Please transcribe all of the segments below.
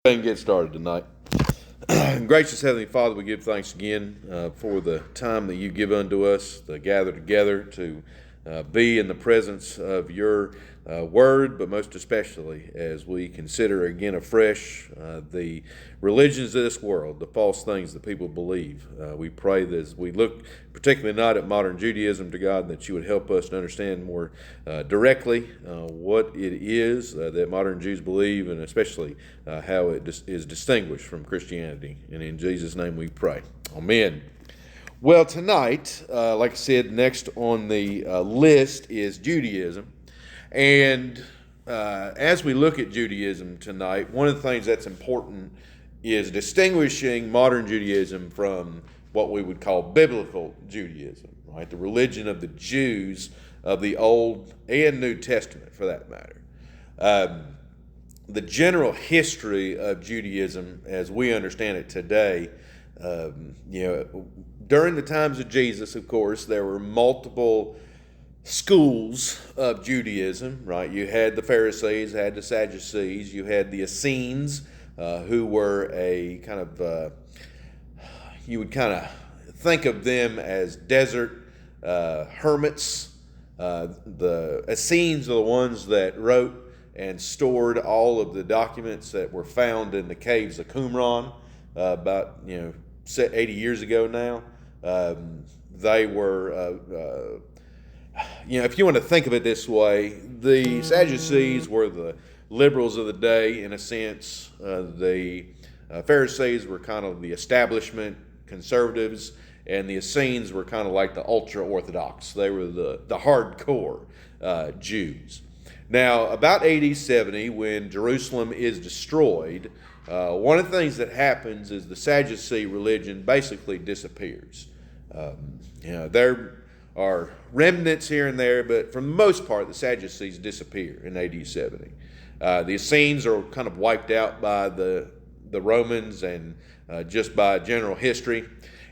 And get started tonight. Gracious Heavenly Father, we give thanks again for the time that you give unto us to gather together to be in the presence of your word, but most especially as we consider again afresh the religions of this world, the false things that people believe. We pray that as we look particularly not at modern Judaism to God, that you would help us to understand more directly what it is that modern Jews believe, and especially how it is distinguished from Christianity. And in Jesus' name we pray. Amen. Well, tonight, like I said, next on the list is Judaism. And as we look at Judaism tonight, one of the things that's important is distinguishing modern Judaism from what we would call biblical Judaism, right? The religion of the Jews of the Old and New Testament, for that matter. The general history of Judaism, as we understand it today, during the times of Jesus, of course, there were multiple schools of Judaism, right? You had the Pharisees, had the Sadducees, you had the Essenes, who were a kind of, you would kind of think of them as desert hermits. The Essenes are the ones that wrote and stored all of the documents that were found in the caves of Qumran about 80 years ago now. They were, if you want to think of it this way, the Sadducees were the liberals of the day in a sense. The Pharisees were kind of the establishment conservatives, and the Essenes were kind of like the ultra-Orthodox. They were the hardcore Jews. Now, about AD 70, when Jerusalem is destroyed, one of the things that happens is the Sadducee religion basically disappears. There are remnants here and there, but for the most part, the Sadducees disappear in AD 70. The Essenes are kind of wiped out by the Romans and just by general history.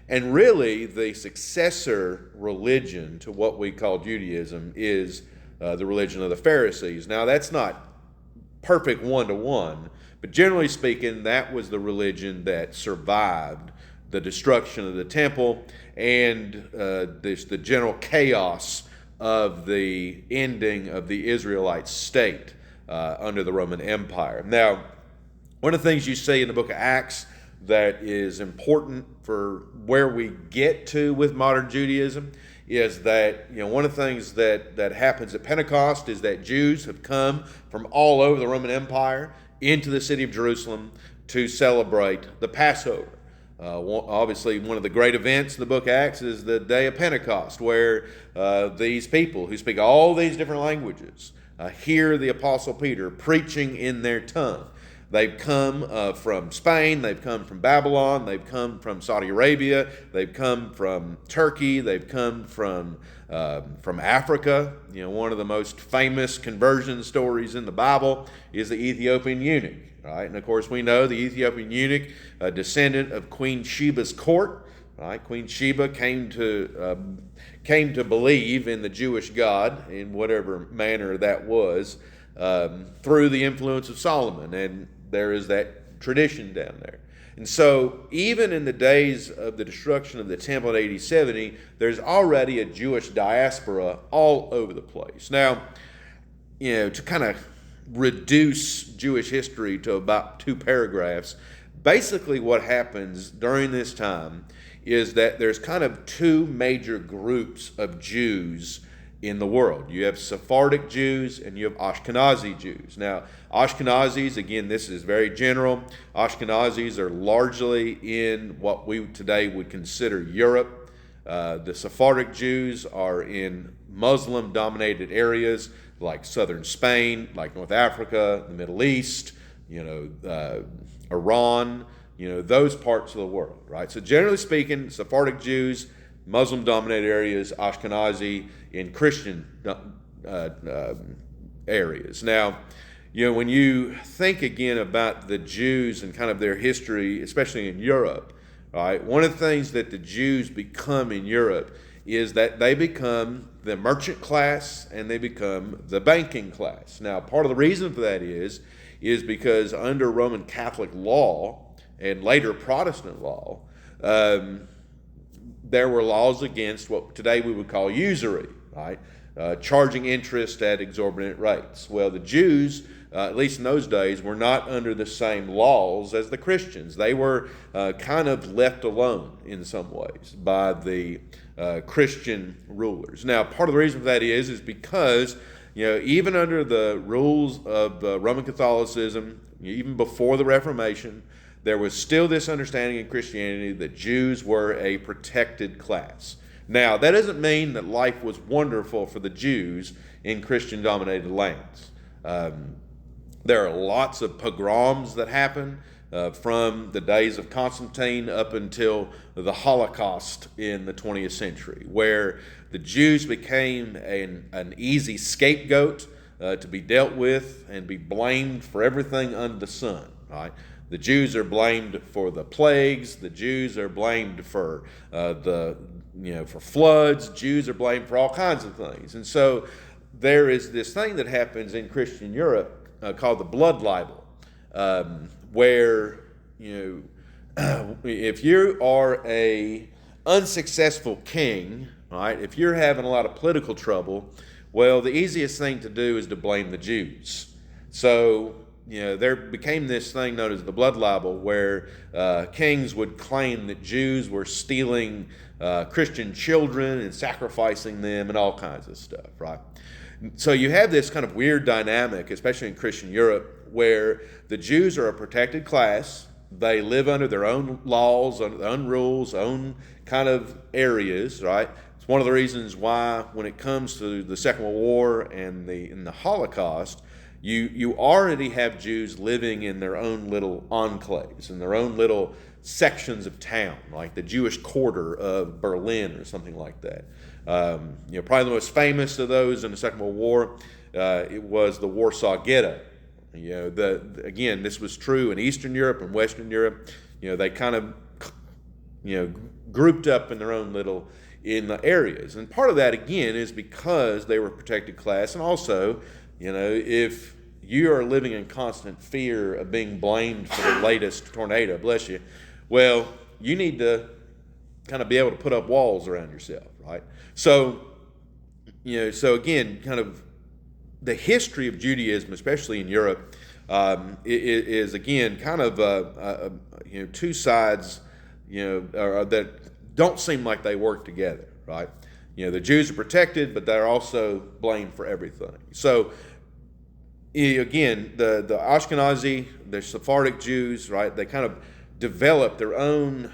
And really, the successor religion to what we call Judaism is the religion of the Pharisees. Now, that's not perfect one-to-one, but generally speaking, that was the religion that survived the destruction of the temple and the general chaos of the ending of the Israelite state under the Roman Empire. Now, one of the things you see in the book of Acts that is important for where we get to with modern Judaism is that, one of the things that happens at Pentecost is that Jews have come from all over the Roman Empire into the city of Jerusalem to celebrate the Passover. Obviously, one of the great events in the book of Acts is the day of Pentecost, where these people who speak all these different languages hear the Apostle Peter preaching in their tongue. They've come from Spain, they've come from Babylon, they've come from Saudi Arabia, they've come from Turkey, they've come from Africa. One of the most famous conversion stories in the Bible is the Ethiopian eunuch, right? And of course, we know the Ethiopian eunuch, a descendant of Queen Sheba's court, right? Queen Sheba came to believe in the Jewish God in whatever manner that was through the influence of Solomon, and there is that tradition down there. And so even in the days of the destruction of the temple in AD 70, there's already a Jewish diaspora all over the place. Now, to kind of reduce Jewish history to about 2 paragraphs, basically what happens during this time is that there's kind of 2 major groups of Jews in the world. You have Sephardic Jews and you have Ashkenazi Jews. Now, Ashkenazis, again, this is very general. Ashkenazis are largely in what we today would consider Europe. The Sephardic Jews are in Muslim-dominated areas like southern Spain, like North Africa, the Middle East, Iran, those parts of the world, right? So generally speaking, Sephardic Jews, Muslim-dominated areas, Ashkenazi in Christian areas. Now, when you think again about the Jews and kind of their history, especially in Europe, right? One of the things that the Jews become in Europe is that they become the merchant class and they become the banking class. Now, part of the reason for that is is because under Roman Catholic law and later Protestant law, there were laws against what today we would call usury, right? Charging interest at exorbitant rates. Well, the Jews, at least in those days, were not under the same laws as the Christians. They were kind of left alone in some ways by the Christian rulers. Now, part of the reason for that is because even under the rules of Roman Catholicism, even before the Reformation, there was still this understanding in Christianity that Jews were a protected class. Now, that doesn't mean that life was wonderful for the Jews in Christian-dominated lands. There are lots of pogroms that happen from the days of Constantine up until the Holocaust in the 20th century, where the Jews became an easy scapegoat to be dealt with and be blamed for everything under the sun, right? The Jews are blamed for the plagues. The Jews are blamed for for floods. Jews are blamed for all kinds of things. And so there is this thing that happens in Christian Europe called the blood libel, where if you are a unsuccessful king, right? If you're having a lot of political trouble, well, the easiest thing to do is to blame the Jews. So there became this thing known as the blood libel, where kings would claim that Jews were stealing Christian children and sacrificing them and all kinds of stuff, right? So you have this kind of weird dynamic, especially in Christian Europe, where the Jews are a protected class. They live under their own laws, under their own rules, own kind of areas, right? It's one of the reasons why when it comes to the Second World War and the Holocaust, you already have Jews living in their own little enclaves, in their own little sections of town, like the Jewish quarter of Berlin or something like that. Probably the most famous of those in the Second World War, it was the Warsaw Ghetto. Again, this was true in Eastern Europe and Western Europe. They kind of, grouped up in their own little in the areas, and part of that again is because they were a protected class, and also, if you are living in constant fear of being blamed for the latest tornado, bless you, well, you need to kind of be able to put up walls around yourself, right? So, so again, kind of the history of Judaism, especially in Europe, is again kind of two sides, that don't seem like they work together, right? The Jews are protected, but they're also blamed for everything. So, again, the Ashkenazi, the Sephardic Jews, right? They kind of developed their own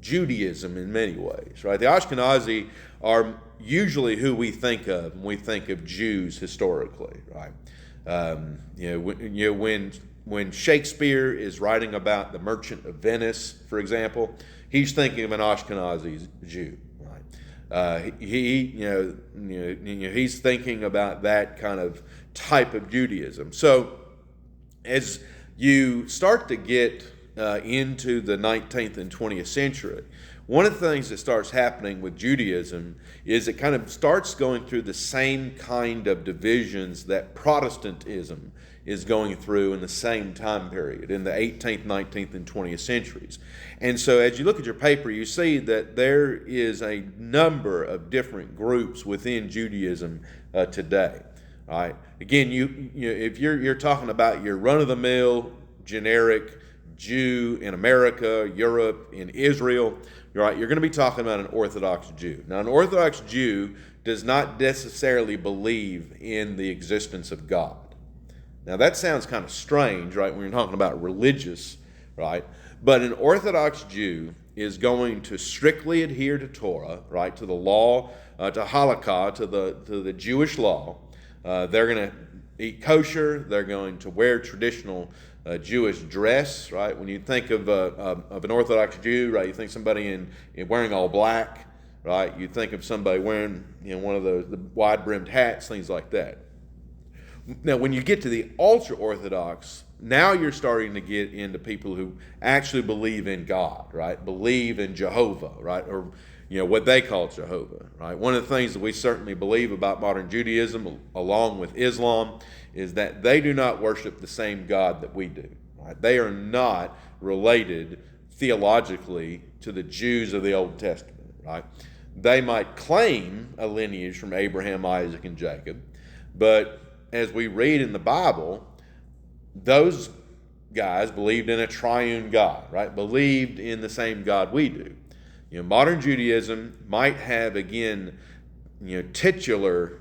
Judaism in many ways, right? The Ashkenazi are usually who we think of when we think of Jews historically, right? When Shakespeare is writing about the Merchant of Venice, for example, he's thinking of an Ashkenazi Jew, right? He's thinking about that kind of type of Judaism. So as you start to get into the 19th and 20th century, one of the things that starts happening with Judaism is it kind of starts going through the same kind of divisions that Protestantism is going through in the same time period, in the 18th, 19th, and 20th centuries. And so as you look at your paper, you see that there is a number of different groups within Judaism today. All right. Again, if you're talking about your run-of-the-mill, generic Jew in America, Europe, in Israel, right, you're going to be talking about an Orthodox Jew. Now, an Orthodox Jew does not necessarily believe in the existence of God. Now, that sounds kind of strange, right, when you're talking about religious, right? But an Orthodox Jew is going to strictly adhere to Torah, right, to the law, to halakha, to the Jewish law. They're going to eat kosher. They're going to wear traditional Jewish dress, right? When you think of an Orthodox Jew, right, you think somebody in wearing all black, right? You think of somebody wearing one of the wide-brimmed hats, things like that. Now, when you get to the ultra-Orthodox, now you're starting to get into people who actually believe in God, right? Believe in Jehovah, right? Or what they call Jehovah, right? One of the things that we certainly believe about modern Judaism, along with Islam, is that they do not worship the same God that we do, right? They are not related theologically to the Jews of the Old Testament, right? They might claim a lineage from Abraham, Isaac, and Jacob, but as we read in the Bible, those guys believed in a triune God, right? Believed in the same God we do. Modern Judaism might have, again, titular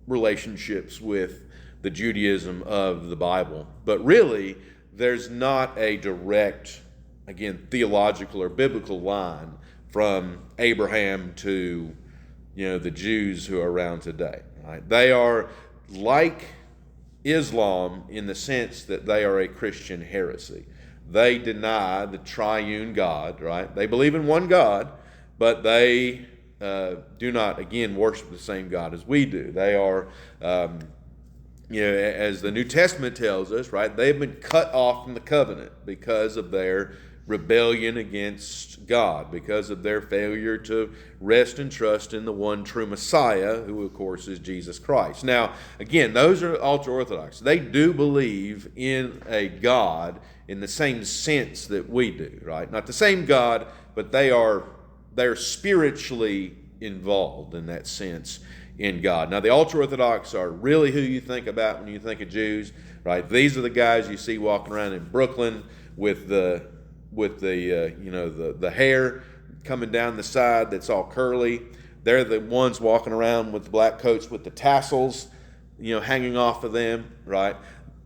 relationships with the Judaism of the Bible, but really there's not a direct, again, theological or biblical line from Abraham to, the Jews who are around today, right? They are like Islam in the sense that they are a Christian heresy. They deny the triune God, right? They believe in one God, but they do not, again, worship the same God as we do. They are, as the New Testament tells us, right? They've been cut off from the covenant because of their rebellion against God, because of their failure to rest and trust in the one true Messiah, who of course is Jesus Christ. Now, again, those are ultra-Orthodox. They do believe in a God in the same sense that we do, right? Not the same God, but they're spiritually involved in that sense in God. Now, the ultra-Orthodox are really who you think about when you think of Jews, right? These are the guys you see walking around in Brooklyn with the hair coming down the side that's all curly. They're the ones walking around with the black coats with the tassels, hanging off of them, right?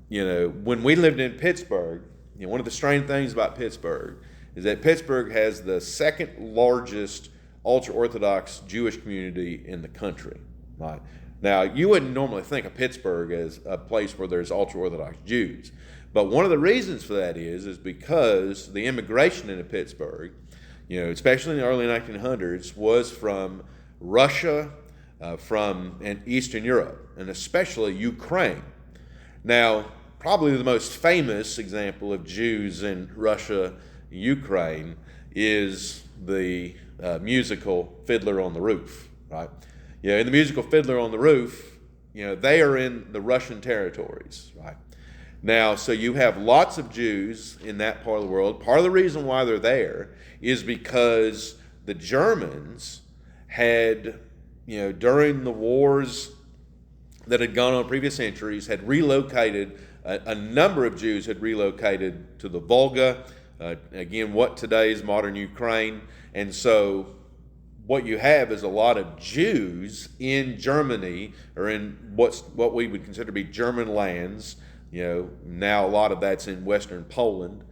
When we lived in Pittsburgh, one of the strange things about Pittsburgh is that Pittsburgh has the second largest ultra-Orthodox Jewish community in the country, right? Now, you wouldn't normally think of Pittsburgh as a place where there's ultra-Orthodox Jews. But one of the reasons for that is because the immigration into Pittsburgh, especially in the early 1900s, was from Russia, and Eastern Europe, and especially Ukraine. Now, probably the most famous example of Jews in Russia, Ukraine, is the musical Fiddler on the Roof, right? In the musical Fiddler on the Roof, they are in the Russian territories, right? Now, so you have lots of Jews in that part of the world. Part of the reason why they're there is because the Germans had, during the wars that had gone on in previous centuries, had relocated, a number of Jews had relocated to the Volga, again, what today is modern Ukraine. And so what you have is a lot of Jews in Germany, or in what we would consider to be German lands. Now a lot of that's in Western Poland.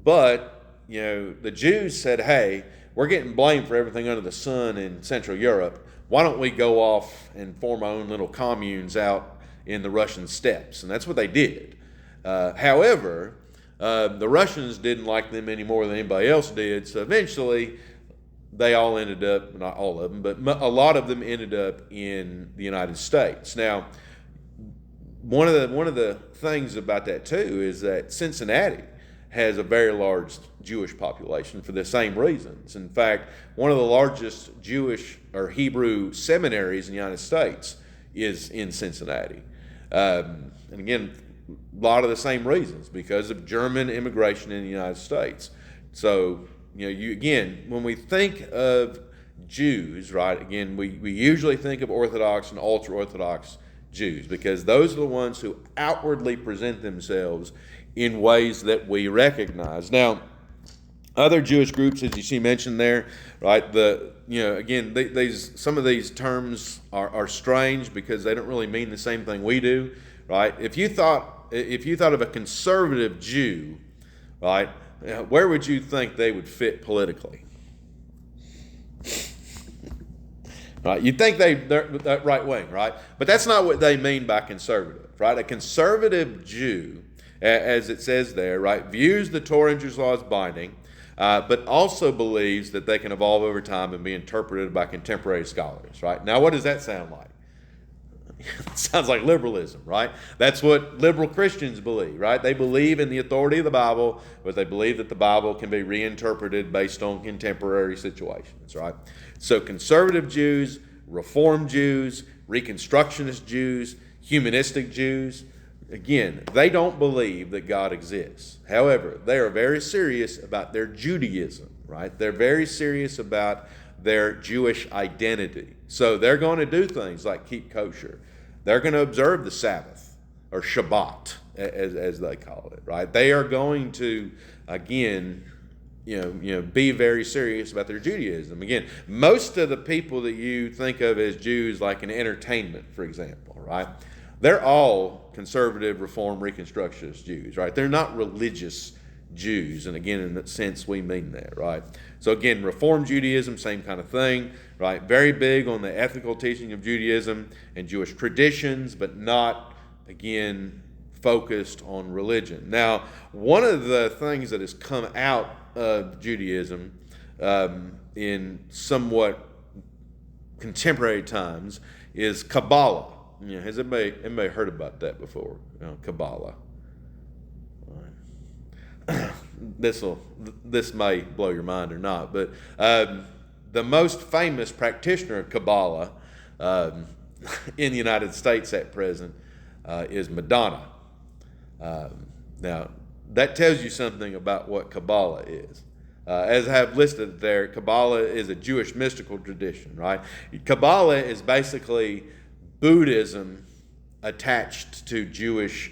But, the Jews said, hey, we're getting blamed for everything under the sun in Central Europe. Why don't we go off and form our own little communes out in the Russian steppes? And that's what they did. However, the Russians didn't like them any more than anybody else did. So eventually, they all ended up, not all of them, but a lot of them ended up in the United States. Now, one of the things about that too is that Cincinnati has a very large Jewish population for the same reasons. In fact, one of the largest Jewish or Hebrew seminaries in the United States is in Cincinnati. And again, a lot of the same reasons, because of German immigration in the United States. So, when we think of Jews, right, again, we usually think of Orthodox and ultra-Orthodox Jews, because those are the ones who outwardly present themselves in ways that we recognize. Now, other Jewish groups, as you see mentioned there, right, some of these terms are strange because they don't really mean the same thing we do, right? If you thought of a conservative Jew, right, where would you think they would fit politically? Right, you'd think they're right wing, right? But that's not what they mean by conservative, right? A conservative Jew, as it says there, right, views the Torah and Jewish law as binding, but also believes that they can evolve over time and be interpreted by contemporary scholars, right? Now, what does that sound like? Sounds like liberalism, right? That's what liberal Christians believe, right? They believe in the authority of the Bible, but they believe that the Bible can be reinterpreted based on contemporary situations, right? So conservative Jews, Reform Jews, Reconstructionist Jews, humanistic Jews, again, they don't believe that God exists. However, they are very serious about their Judaism, right? They're very serious about their Jewish identity. So they're going to do things like keep kosher. They're going to observe the Sabbath, or Shabbat, as they call it, right? They are going to, again, be very serious about their Judaism. Again, most of the people that you think of as Jews, like in entertainment, for example, right? They're all conservative, Reform, Reconstructionist Jews, right? They're not religious Jews, and again, in that sense, we mean that, right? So again, Reform Judaism, same kind of thing, right? Very big on the ethical teaching of Judaism and Jewish traditions, but not, again, focused on religion. Now, one of the things that has come out of Judaism in somewhat contemporary times is Kabbalah. Has anybody heard about that before? Kabbalah. This may blow your mind or not, but the most famous practitioner of Kabbalah in the United States at present is Madonna. Now, that tells you something about what Kabbalah is. As I have listed there, Kabbalah is a Jewish mystical tradition, right? Kabbalah is basically Buddhism attached to Jewish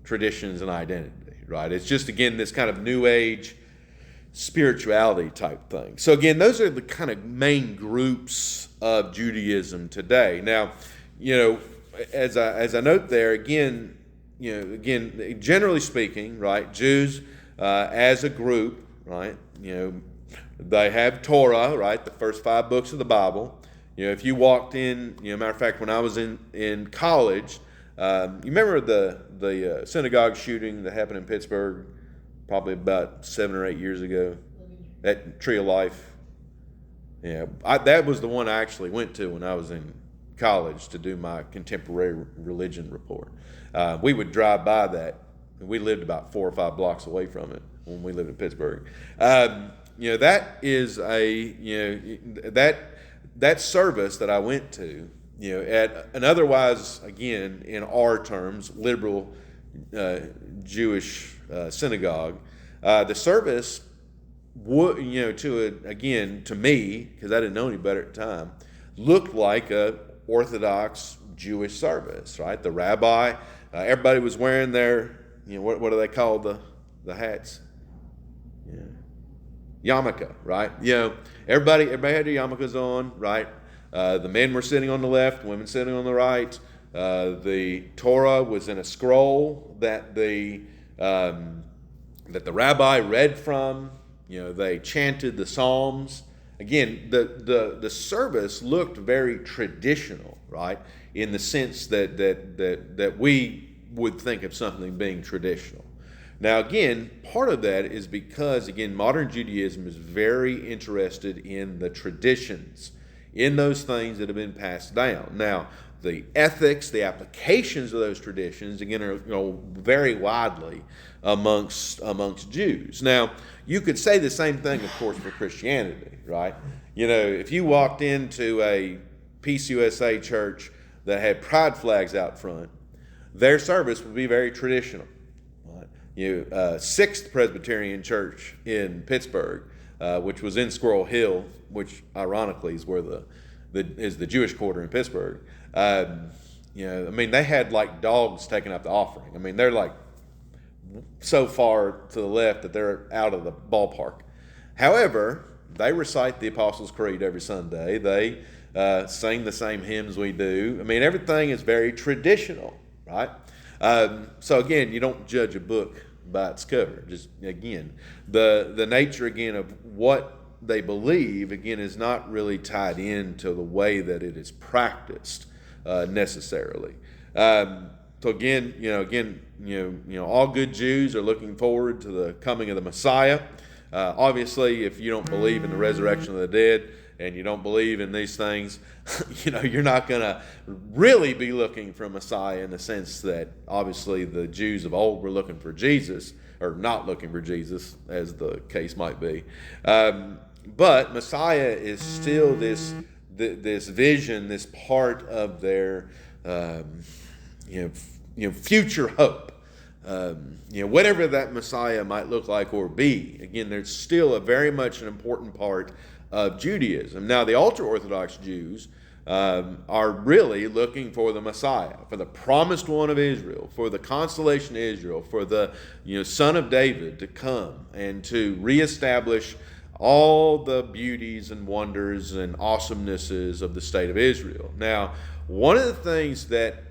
traditions and identity, right? It's just, again, this kind of New Age spirituality type thing. So, again, those are the kind of main groups of Judaism today. Now, as I note there, again, generally speaking, right, Jews as a group, right, they have Torah, right, the first 5 books of the Bible. If you walked in, matter of fact, when I was in college, you remember the synagogue shooting that happened in Pittsburgh probably about 7 or 8 years ago, that Tree of Life? Yeah, that was the one I actually went to when I was in college to do my contemporary religion report. We would drive by that. We lived about 4 or 5 blocks away from it when we lived in Pittsburgh. That is that service that I went to, at an otherwise, again, in our terms, liberal Jewish synagogue. The service would, to me, because I didn't know any better at the time, looked like a Orthodox Jewish service, right? The rabbi, everybody was wearing their, what do they call the hats? Yarmulke, right? Everybody had their yarmulkes on, right? The men were sitting on the left, women sitting on the right. The Torah was in a scroll that the rabbi read from. They chanted the Psalms. Again, the service looked very traditional, right? In the sense that we would think of something being traditional. Now, again, part of that is because, again, modern Judaism is very interested in the traditions, in those things that have been passed down. Now, the ethics, the applications of those traditions, again, are very widely amongst Jews. Now, you could say the same thing, of course, for Christianity, right? If you walked into a Peace USA church that had pride flags out front, their service would be very traditional. Sixth Presbyterian Church in Pittsburgh, which was in Squirrel Hill, which ironically is where is the Jewish quarter in Pittsburgh. They had like dogs taking up the offering. They're like so far to the left that they're out of the ballpark. However, they recite the Apostles' Creed every Sunday. They sing the same hymns we do. Everything is very traditional, right? So again, you don't judge a book by its cover. Just again, the nature again of what they believe again is not really tied into the way that it is practiced necessarily. So again, all good Jews are looking forward to the coming of the Messiah. Obviously, if you don't believe in the resurrection of the dead and you don't believe in these things, you're not going to really be looking for a Messiah in the sense that obviously the Jews of old were looking for Jesus, or not looking for Jesus, as the case might be. But Messiah is still this vision, this part of their future hope. Whatever that Messiah might look like or be. Again, there's still very much an important part of Judaism. Now, the ultra-Orthodox Jews are really looking for the Messiah, for the promised one of Israel, for the consolation of Israel, for the Son of David to come and to reestablish all the beauties and wonders and awesomenesses of the state of Israel. Now, one of the things that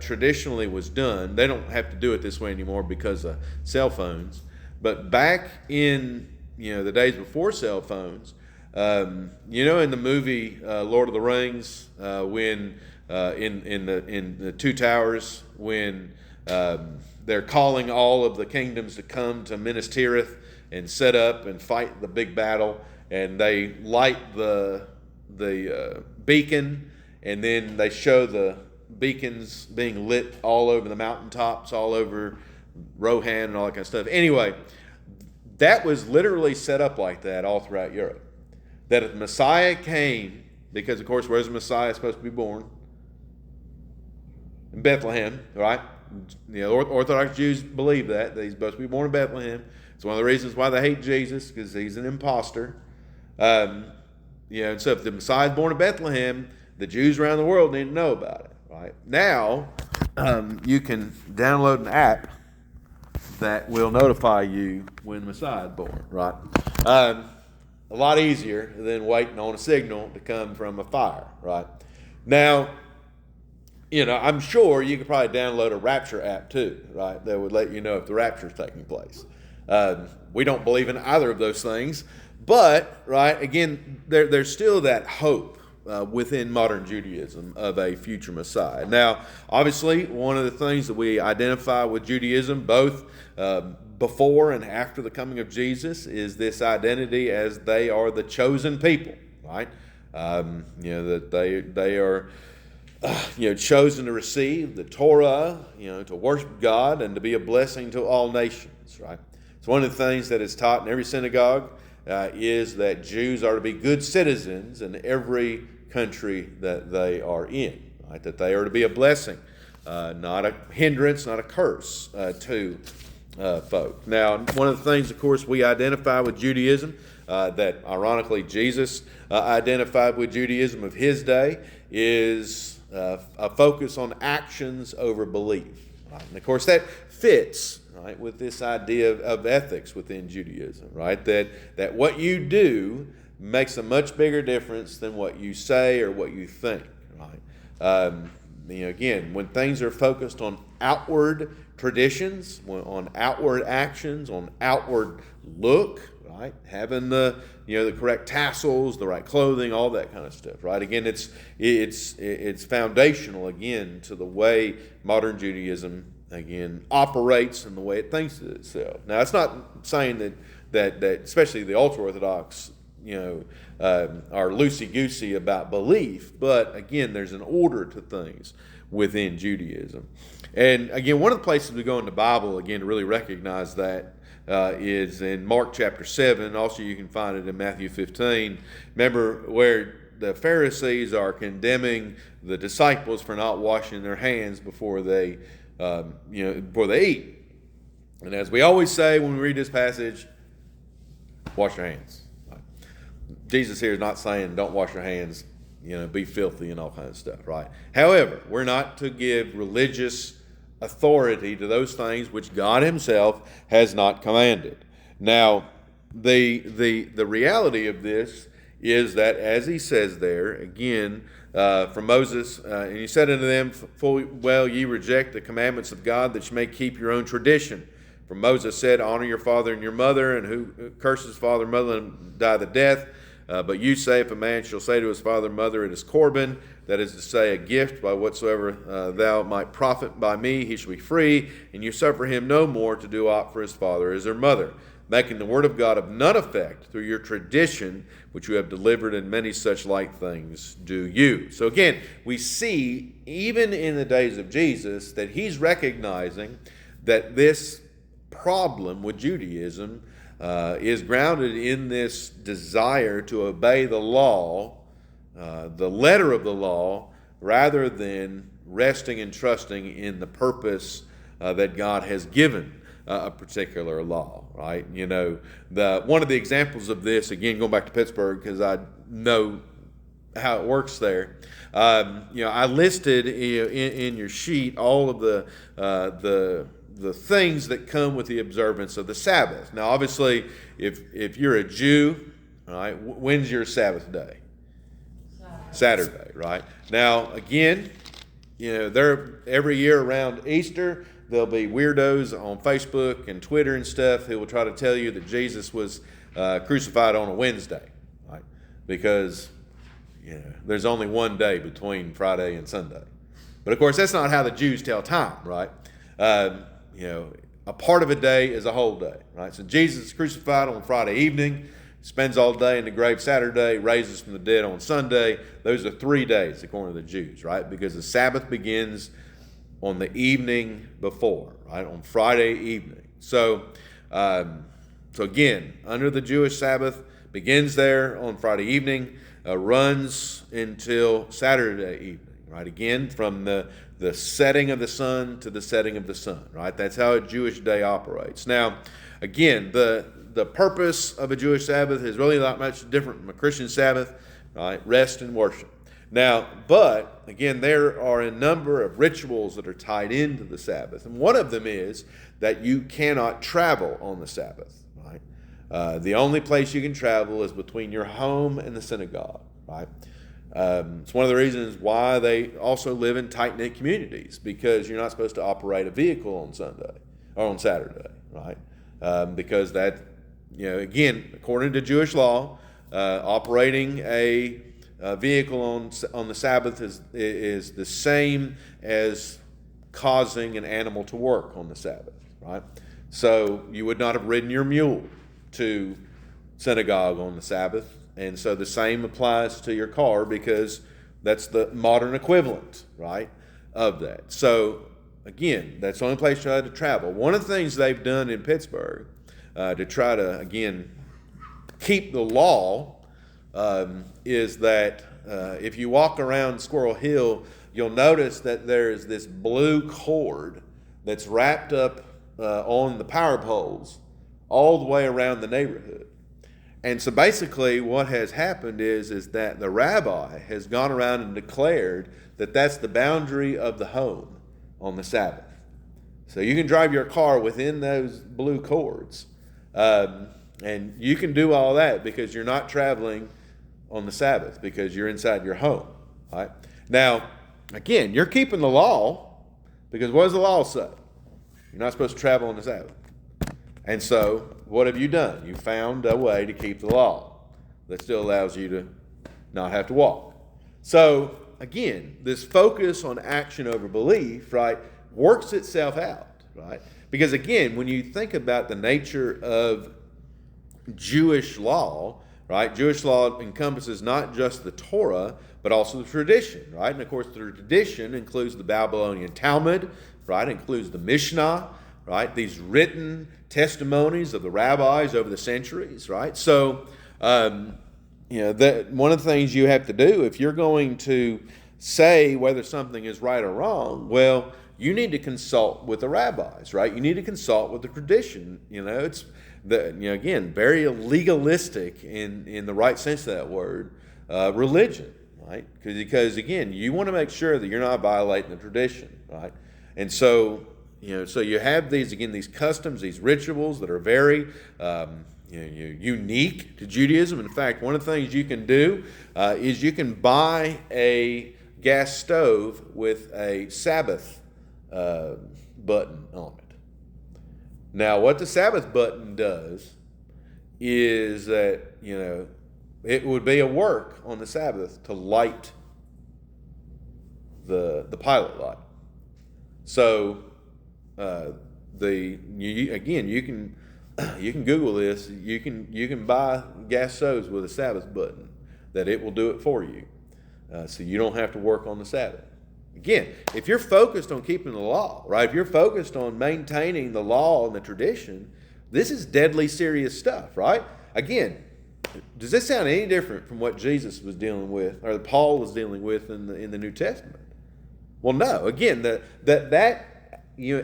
traditionally was done, they don't have to do it this way anymore because of cell phones, but back in the days before cell phones, in the movie Lord of the Rings, when in the Two Towers, when they're calling all of the kingdoms to come to Minas Tirith and set up and fight the big battle, and they light the beacon, and then they show the beacons being lit all over the mountaintops, all over Rohan and all that kind of stuff. Anyway, that was literally set up like that all throughout Europe. That if the Messiah came, because of course, where's the Messiah supposed to be born? In Bethlehem, right? Orthodox Jews believe that he's supposed to be born in Bethlehem. It's one of the reasons why they hate Jesus, because he's an imposter. And so if the Messiah is born in Bethlehem, the Jews around the world need to know about it. Right? Now, you can download an app that will notify you when the Messiah is born. Right? A lot easier than waiting on a signal to come from a fire. Right? Now, I'm sure you could probably download a rapture app too, right? That would let you know if the rapture is taking place. We don't believe in either of those things, but right, again, there's still that hope within modern Judaism of a future Messiah. Now, obviously, one of the things that we identify with Judaism, both before and after the coming of Jesus, is this identity as they are the chosen people, right? That they are chosen to receive the Torah, to worship God and to be a blessing to all nations, right? It's one of the things that is taught in every synagogue is that Jews are to be good citizens in every country that they are in, right? That they are to be a blessing, not a hindrance, not a curse to folk. Now, one of the things, of course, we identify with Judaism that ironically Jesus identified with Judaism of his day is a focus on actions over belief. Right? And of course that fits right with this idea of ethics within Judaism, right? That what you do makes a much bigger difference than what you say or what you think, right? Again, when things are focused on outward traditions, on outward actions, on outward look, right? Having the correct tassels, the right clothing, all that kind of stuff, right? Again, it's foundational again to the way modern Judaism again operates and the way it thinks of itself. Now, it's not saying that especially the ultra-Orthodox are loosey-goosey about belief, but again, there's an order to things within Judaism. And again, one of the places we go in the Bible again to really recognize that is in Mark chapter 7. Also, you can find it in Matthew 15. Remember where the Pharisees are condemning the disciples for not washing their hands before they eat. And as we always say when we read this passage, wash your hands. Jesus here is not saying don't wash your hands, be filthy and all kinds of stuff, right? However, we're not to give religious authority to those things which God himself has not commanded. Now, the reality of this is that, as he says there, again, from Moses, and he said unto them, full well ye reject the commandments of God, that you may keep your own tradition. For Moses said, honor your father and your mother, and who curses father and mother and die the death. But you say, if a man shall say to his father and mother, it is Corban, that is to say, a gift by whatsoever thou might profit by me, he shall be free, and you suffer him no more to do aught for his father or his mother. making the word of God of none effect through your tradition, which you have delivered, and many such like things do you. So again, we see, even in the days of Jesus, that he's recognizing that this problem with Judaism is grounded in this desire to obey the law, the letter of the law, rather than resting and trusting in the purpose that God has given a particular law, right? You know, one of the examples of this, again, going back to Pittsburgh, because I know how it works there. I listed in your sheet all of the things that come with the observance of the Sabbath. Now, obviously, if you're a Jew, all right, when's your Sabbath day? Saturday, right? Now, again, every year around Easter, there'll be weirdos on Facebook and Twitter and stuff who will try to tell you that Jesus was crucified on a Wednesday, right? Because there's only one day between Friday and Sunday. But of course, that's not how the Jews tell time, right? A part of a day is a whole day, right? So Jesus is crucified on Friday evening, spends all day in the grave Saturday, raises from the dead on Sunday. Those are 3 days according to the Jews, right? Because the Sabbath begins on the evening before, right? On Friday evening. So again, under the Jewish Sabbath, begins there on Friday evening, runs until Saturday evening, right? Again, from the setting of the sun to the setting of the sun, right? That's how a Jewish day operates. Now, again, the purpose of a Jewish Sabbath is really not much different from a Christian Sabbath, right? Rest and worship. Now, but, again, there are a number of rituals that are tied into the Sabbath. And one of them is that you cannot travel on the Sabbath, right? The only place you can travel is between your home and the synagogue, right? It's one of the reasons why they also live in tight-knit communities, because you're not supposed to operate a vehicle on Sunday or on Saturday, right? Because that, again, according to Jewish law, operating a vehicle on the Sabbath is the same as causing an animal to work on the Sabbath, right? So you would not have ridden your mule to synagogue on the Sabbath, and so the same applies to your car, because that's the modern equivalent, right, of that. So again, that's the only place you had to travel. One of the things they've done in Pittsburgh to try to, again, keep the law is that if you walk around Squirrel Hill, you'll notice that there's this blue cord that's wrapped up on the power poles all the way around the neighborhood. And so basically what has happened is that the rabbi has gone around and declared that that's the boundary of the home on the Sabbath. So you can drive your car within those blue cords, and you can do all that because you're not traveling on the Sabbath, because you're inside your home. Right? Now, again, you're keeping the law, because what does the law say? You're not supposed to travel on the Sabbath. And so, what have you done? You found a way to keep the law that still allows you to not have to walk. So, again, this focus on action over belief, right, works itself out, right? Because, again, when you think about the nature of Jewish law, right, Jewish law encompasses not just the Torah, but also the tradition, right? And, of course, the tradition includes the Babylonian Talmud, right, includes the Mishnah, right, these written testimonies of the rabbis over the centuries, right? So, that one of the things you have to do if you're going to say whether something is right or wrong, well, you need to consult with the rabbis, right? You need to consult with the tradition. It's again, very legalistic in the right sense of that word, religion, right? Because again, you want to make sure that you're not violating the tradition, right? And so, so you have these customs, these rituals that are very unique to Judaism. In fact, one of the things you can do is you can buy a gas stove with a Sabbath button on it. Now, what the Sabbath button does is that, it would be a work on the Sabbath to light the pilot light. So, you can You can Google this. You can buy gas stoves with a Sabbath button that it will do it for you, so you don't have to work on the Sabbath. Again, if you're focused on keeping the law, right? If you're focused on maintaining the law and the tradition, this is deadly serious stuff, right? Again, does this sound any different from what Jesus was dealing with, or Paul was dealing with in the New Testament? Well, no. Again, that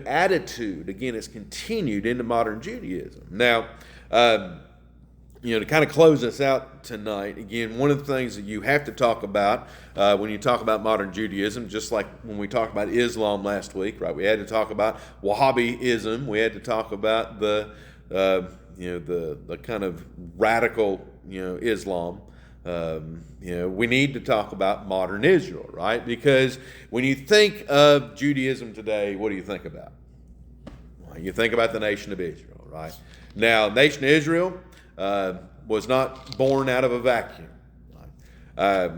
attitude again is continued into modern Judaism. Now, to kind of close us out tonight, again, one of the things that you have to talk about when you talk about modern Judaism, just like when we talked about Islam last week, right? We had to talk about Wahhabism. We had to talk about the kind of radical, Islam. We need to talk about modern Israel, right? Because when you think of Judaism today, what do you think about? Well, you think about the nation of Israel, right? Now, nation of Israel was not born out of a vacuum. Right?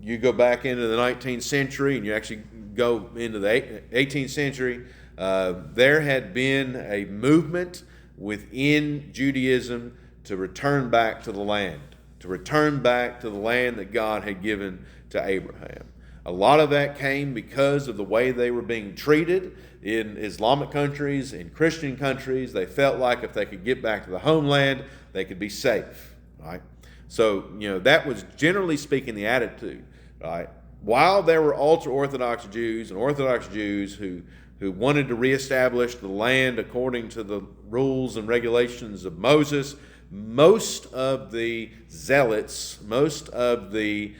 You go back into the 19th century and you actually go into the 18th century, there had been a movement within Judaism to return back to the land, that God had given to Abraham. A lot of that came because of the way they were being treated in Islamic countries, in Christian countries. They felt like if they could get back to the homeland, they could be safe, right? So, that was generally speaking the attitude, right? While there were ultra-Orthodox Jews and Orthodox Jews who wanted to reestablish the land according to the rules and regulations of Moses, most of the zealots, most of the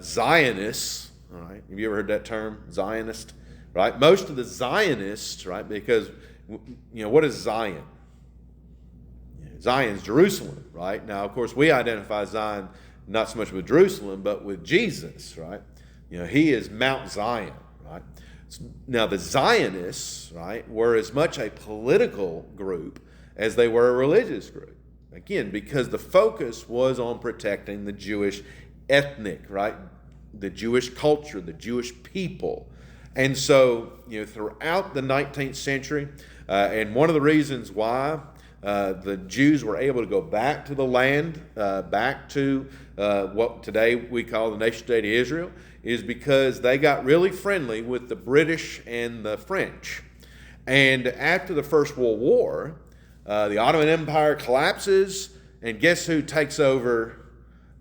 Zionists, all right? Have you ever heard that term, Zionist? Right? Most of the Zionists, right? Because, what is Zion? Zion's Jerusalem, right? Now, of course, we identify Zion not so much with Jerusalem, but with Jesus, right? He is Mount Zion, right? Now, the Zionists, right, were as much a political group as they were a religious group. Again, because the focus was on protecting the Jewish ethnic, right? The Jewish culture, the Jewish people. And so, throughout the 19th century, and one of the reasons why the Jews were able to go back to the land, back to what today we call the nation-state of Israel, is because they got really friendly with the British and the French. And after the First World War, the Ottoman Empire collapses, and guess who takes over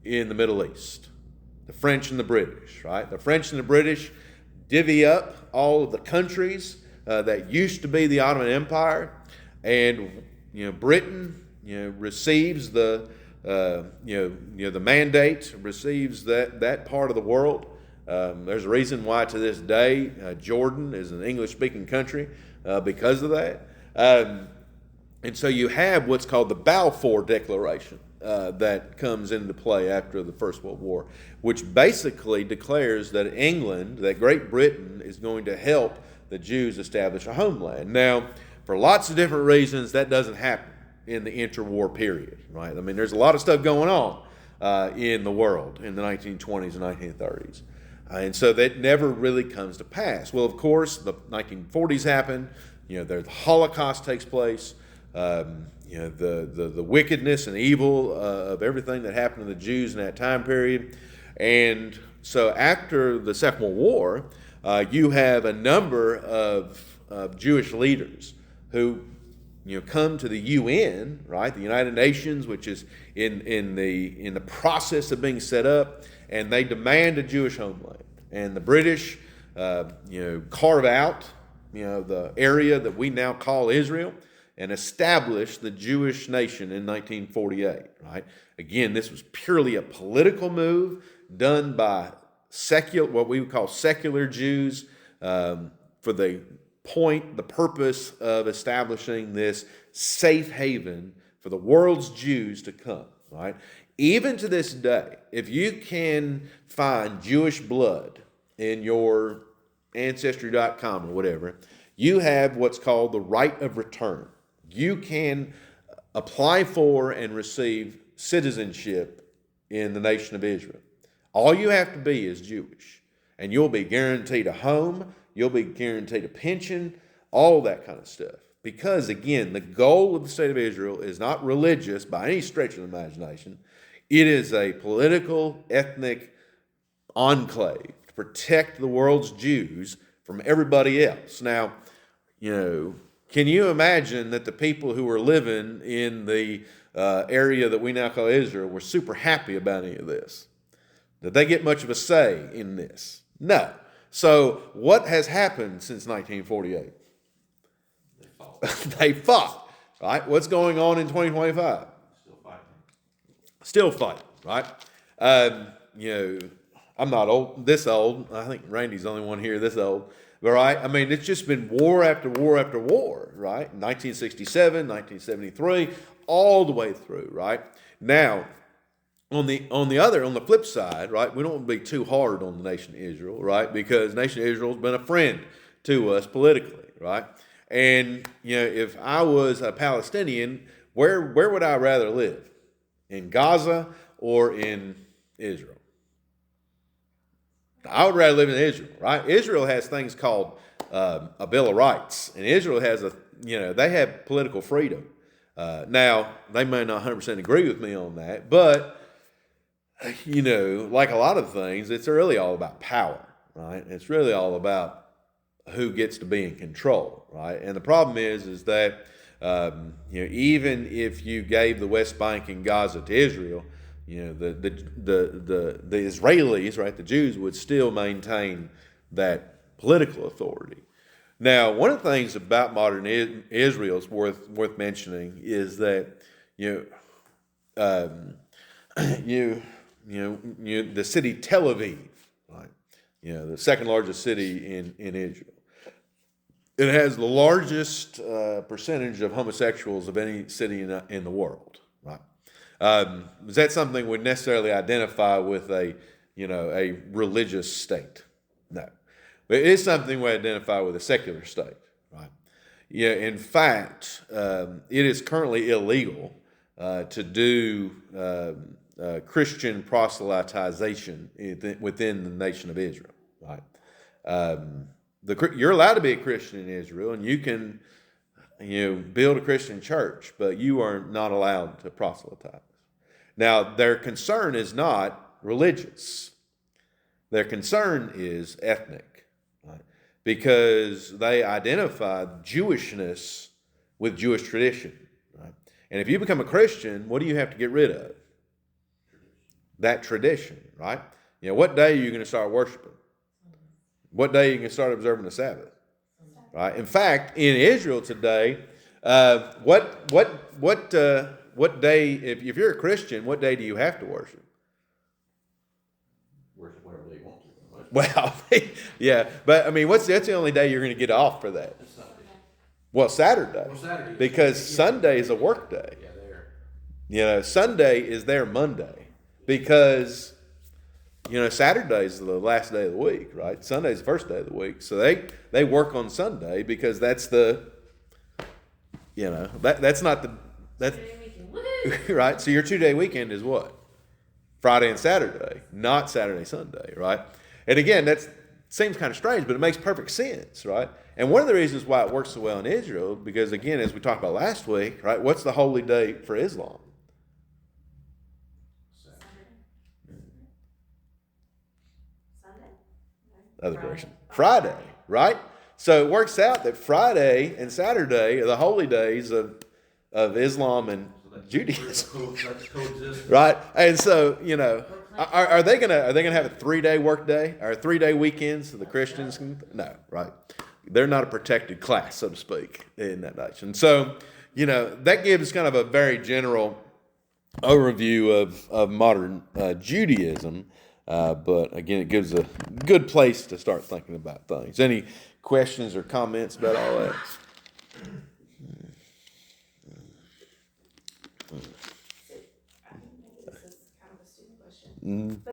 in the Middle East? The French and the British, right? The French and the British divvy up all of the countries that used to be the Ottoman Empire, and Britain receives the the mandate, receives that part of the world. There's a reason why to this day Jordan is an English-speaking country because of that. And so you have what's called the Balfour Declaration that comes into play after the First World War, which basically declares that England, that Great Britain, is going to help the Jews establish a homeland. Now, for lots of different reasons, that doesn't happen in the interwar period, right? I mean, there's a lot of stuff going on in the world in the 1920s and 1930s. And so that never really comes to pass. Well, of course, the 1940s happen. The Holocaust takes place. The wickedness and evil of everything that happened to the Jews in that time period. And so after the Second World War, you have a number of Jewish leaders who come to the UN, right, the United Nations, which is in the process of being set up, and they demand a Jewish homeland. And the British, carve out, the area that we now call Israel, and establish the Jewish nation in 1948, right? Again, this was purely a political move done by what we would call secular Jews, for the purpose of establishing this safe haven for the world's Jews to come, right? Even to this day, if you can find Jewish blood in your Ancestry.com or whatever, you have what's called the right of return. You can apply for and receive citizenship in the nation of Israel. All you have to be is Jewish, and you'll be guaranteed a home, you'll be guaranteed a pension, all that kind of stuff. Because, again, the goal of the state of Israel is not religious by any stretch of the imagination. It is a political, ethnic enclave to protect the world's Jews from everybody else. Now, can you imagine that the people who were living in the area that we now call Israel were super happy about any of this? Did they get much of a say in this? No. So what has happened since 1948? They fought, right? What's going on in 2025? Still fighting, right? I'm not this old. I think Randy's the only one here this old. Right? I mean, it's just been war after war after war, right? 1967, 1973, all the way through, right? Now, on the flip side, right, we don't want to be too hard on the nation of Israel, right? Because the nation of Israel has been a friend to us politically, right? And, if I was a Palestinian, where would I rather live? In Gaza or in Israel? I would rather live in Israel, right? Israel has things called a Bill of Rights, and Israel has they have political freedom. Now, they may not 100% agree with me on that, but, like a lot of things, it's really all about power, right? It's really all about who gets to be in control, right? And the problem is that, even if you gave the West Bank and Gaza to Israel, the Israelis, right, the Jews would still maintain that political authority. Now, one of the things about modern Israel is worth mentioning is that the city Tel Aviv, right, the second largest city in Israel. It has the largest percentage of homosexuals of any city in the world, right? Is that something we necessarily identify with a religious state? No. But it is something we identify with a secular state, right? Yeah, in fact, it is currently illegal to do Christian proselytization within the nation of Israel, right? You're allowed to be a Christian in Israel, and you can build a Christian church, but you are not allowed to proselytize. Now, their concern is not religious. Their concern is ethnic, right? Because they identify Jewishness with Jewish tradition, right? And if you become a Christian, what do you have to get rid of? That tradition, right? What day are you going to start worshiping? What day are you going to start observing the Sabbath? Right? In fact, in Israel today, what day, if you're a Christian, what day do you have to worship? Worship whatever they want to. Well, yeah, but I mean, that's the only day you're going to get off for that? Saturday. Well, Saturday. Well, Saturday. Because Sunday is a work day. Yeah, Sunday is their Monday because, Saturday is the last day of the week, right? Sunday is the first day of the week. So they work on Sunday because that's that's not that's right. So your 2-day weekend is what? Friday and Saturday, not Saturday, Sunday, right? And again, that seems kind of strange, but it makes perfect sense, right? And one of the reasons why it works so well in Israel, because again, as we talked about last week, right? What's the holy day for Islam? Other direction. Friday, right? So it works out that Friday and Saturday are the holy days of Islam and Judaism, right? And so are they gonna have a 3-day work day or 3-day weekends so the Christians can? No, right? They're not a protected class, so to speak, in that nation. So that gives kind of a very general overview of modern Judaism. But again, it gives a good place to start thinking about things. Any questions or comments about all that? I think maybe this is kind of a stupid question.